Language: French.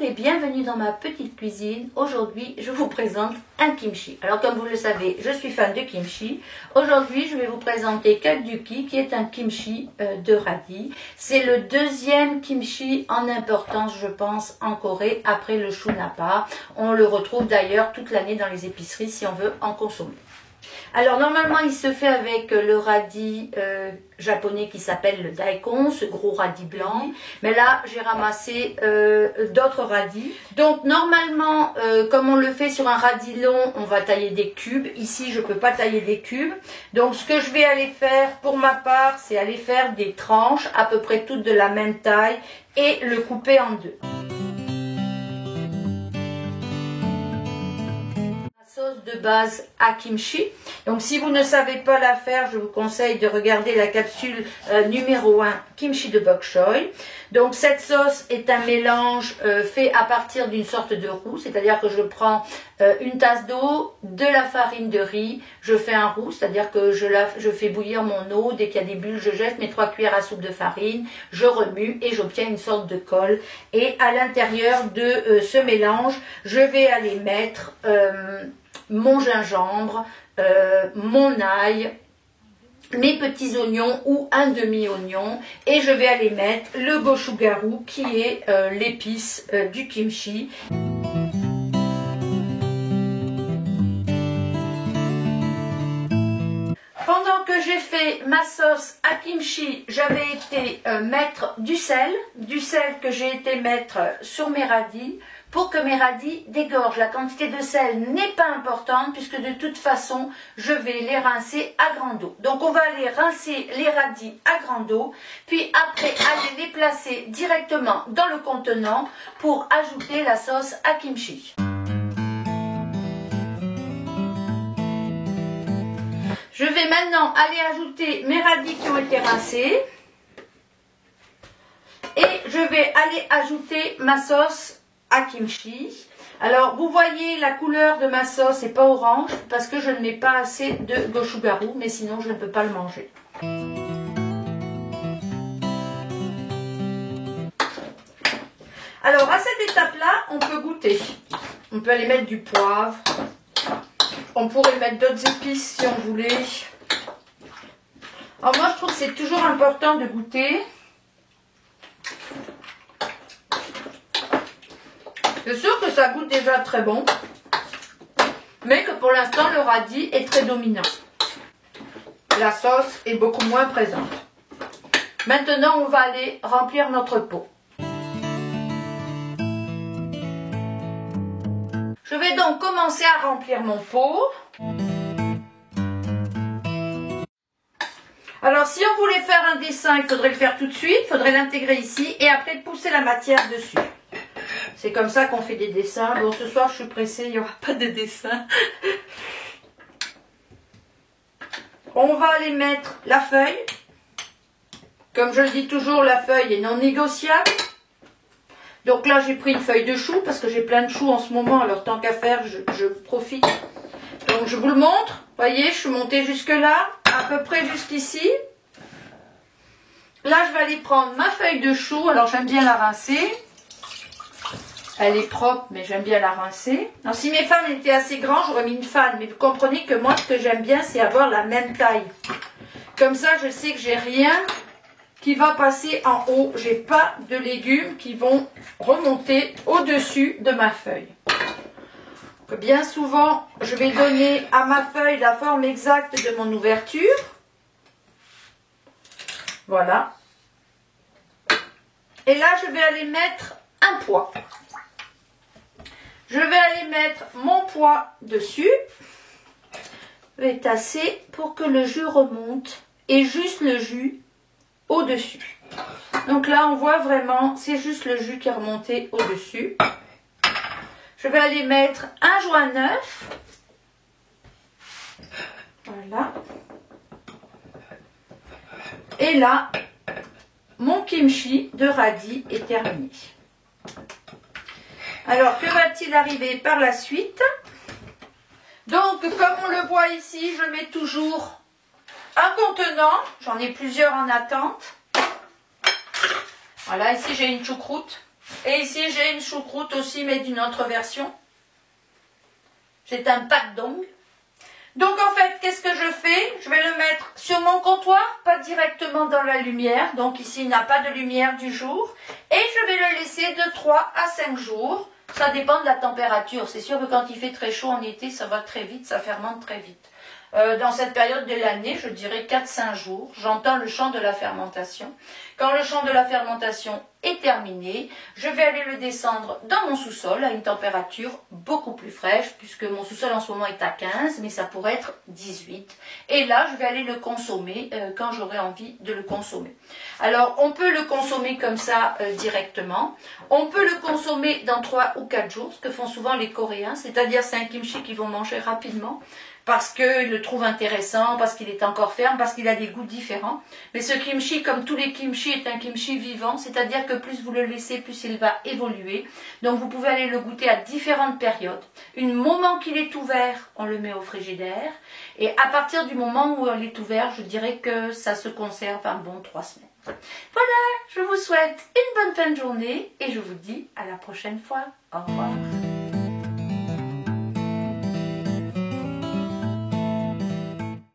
et bienvenue dans ma petite cuisine. Aujourd'hui, je vous présente un kimchi. Alors comme vous le savez, je suis fan de kimchi. Aujourd'hui, je vais vous présenter Kakduki qui est un kimchi de radis. C'est le deuxième kimchi en importance, je pense, en Corée après le shunapa. On le retrouve d'ailleurs toute l'année dans les épiceries si on veut en consommer. Alors normalement il se fait avec le radis japonais qui s'appelle le daikon, ce gros radis blanc. Mais là j'ai ramassé d'autres radis. Donc normalement comme on le fait sur un radis long, on va tailler des cubes. Ici je ne peux pas tailler des cubes. Donc ce que je vais aller faire pour ma part, c'est aller faire des tranches à peu près toutes de la même taille et le couper en deux. Sauce de base à kimchi. Donc si vous ne savez pas la faire, je vous conseille de regarder la capsule numéro 1 kimchi de bok choy. Donc cette sauce est un mélange fait à partir d'une sorte de roux, c'est-à-dire que je prends une tasse d'eau, de la farine de riz, je fais un roux, c'est-à-dire que je fais bouillir mon eau, dès qu'il y a des bulles, je jette mes 3 cuillères à soupe de farine, je remue et j'obtiens une sorte de colle. Et à l'intérieur de ce mélange, je vais aller mettre mon gingembre, mon ail, mes petits oignons ou un demi-oignon et je vais aller mettre le gochugaru qui est l'épice du kimchi. Pendant que j'ai fait ma sauce à kimchi, j'avais été mettre du sel que j'ai été mettre sur mes radis pour que mes radis dégorgent. La quantité de sel n'est pas importante puisque de toute façon, je vais les rincer à grande eau. Donc on va aller rincer les radis à grande eau, puis après aller les placer directement dans le contenant pour ajouter la sauce à kimchi. Je vais maintenant aller ajouter mes radis qui ont été rincés et je vais aller ajouter ma sauce à kimchi. Alors vous voyez la couleur de ma sauce n'est pas orange parce que je ne mets pas assez de gochugaru, mais sinon je ne peux pas le manger. Alors à cette étape là on peut goûter. On peut aller mettre du poivre. On pourrait mettre d'autres épices si on voulait. Alors moi je trouve que c'est toujours important de goûter. C'est sûr que ça goûte déjà très bon. Mais que pour l'instant le radis est très dominant. La sauce est beaucoup moins présente. Maintenant on va aller remplir notre pot. Je vais donc commencer à remplir mon pot. Alors si on voulait faire un dessin, il faudrait le faire tout de suite, il faudrait l'intégrer ici et après pousser la matière dessus. C'est comme ça qu'on fait des dessins. Bon, ce soir je suis pressée, il n'y aura pas de dessin. On va aller mettre la feuille. Comme je le dis toujours, la feuille est non négociable. Donc là j'ai pris une feuille de chou parce que j'ai plein de choux en ce moment, alors tant qu'à faire je profite. Donc je vous le montre, vous voyez je suis montée jusque là, à peu près jusqu'ici. Là je vais aller prendre ma feuille de chou, alors j'aime bien la rincer. Elle est propre mais j'aime bien la rincer. Alors si mes fans étaient assez grands j'aurais mis une fan, mais vous comprenez que moi ce que j'aime bien c'est avoir la même taille. Comme ça je sais que j'ai rien qui va passer en haut. J'ai pas de légumes qui vont remonter au-dessus de ma feuille. Donc, bien souvent, je vais donner à ma feuille la forme exacte de mon ouverture. Voilà. Et là, je vais aller mettre un pois. Je vais aller mettre mon pois dessus. Je vais tasser pour que le jus remonte et juste le jus au-dessus. Donc là, on voit vraiment, c'est juste le jus qui est remonté au-dessus. Je vais aller mettre un joint neuf. Voilà. Et là, mon kimchi de radis est terminé. Alors, que va-t-il arriver par la suite? Donc, comme on le voit ici, je mets toujours un contenant, j'en ai plusieurs en attente. Voilà, ici j'ai une choucroute Et ici, j'ai une choucroute aussi, mais d'une autre version. C'est un pak dong. Donc en fait, qu'est-ce que je fais? Je vais le mettre sur mon comptoir, pas directement dans la lumière. Donc ici, il n'y a pas de lumière du jour. Et je vais le laisser de 3 à 5 jours. Ça dépend de la température. C'est sûr que quand il fait très chaud en été, ça va très vite, ça fermente très vite. Dans cette période de l'année, je dirais 4-5 jours, j'entends le chant de la fermentation. Quand le chant de la fermentation est terminé, je vais aller le descendre dans mon sous-sol à une température beaucoup plus fraîche, puisque mon sous-sol en ce moment est à 15, mais ça pourrait être 18. Et là, je vais aller le consommer quand j'aurai envie de le consommer. Alors, on peut le consommer comme ça directement. On peut le consommer dans 3 ou 4 jours, ce que font souvent les Coréens, c'est-à-dire c'est un kimchi qu'ils vont manger rapidement, parce qu'ils le trouvent intéressant, parce qu'il est encore ferme, parce qu'il a des goûts différents. Mais ce kimchi, comme tous les kimchi, est un kimchi vivant, c'est-à-dire que plus vous le laissez, plus il va évoluer. Donc vous pouvez aller le goûter à différentes périodes. Du moment qu'il est ouvert, on le met au frigidaire. Et à partir du moment où il est ouvert, je dirais que ça se conserve un bon 3 semaines. Voilà, je vous souhaite une bonne fin de journée et je vous dis à la prochaine fois. Au revoir.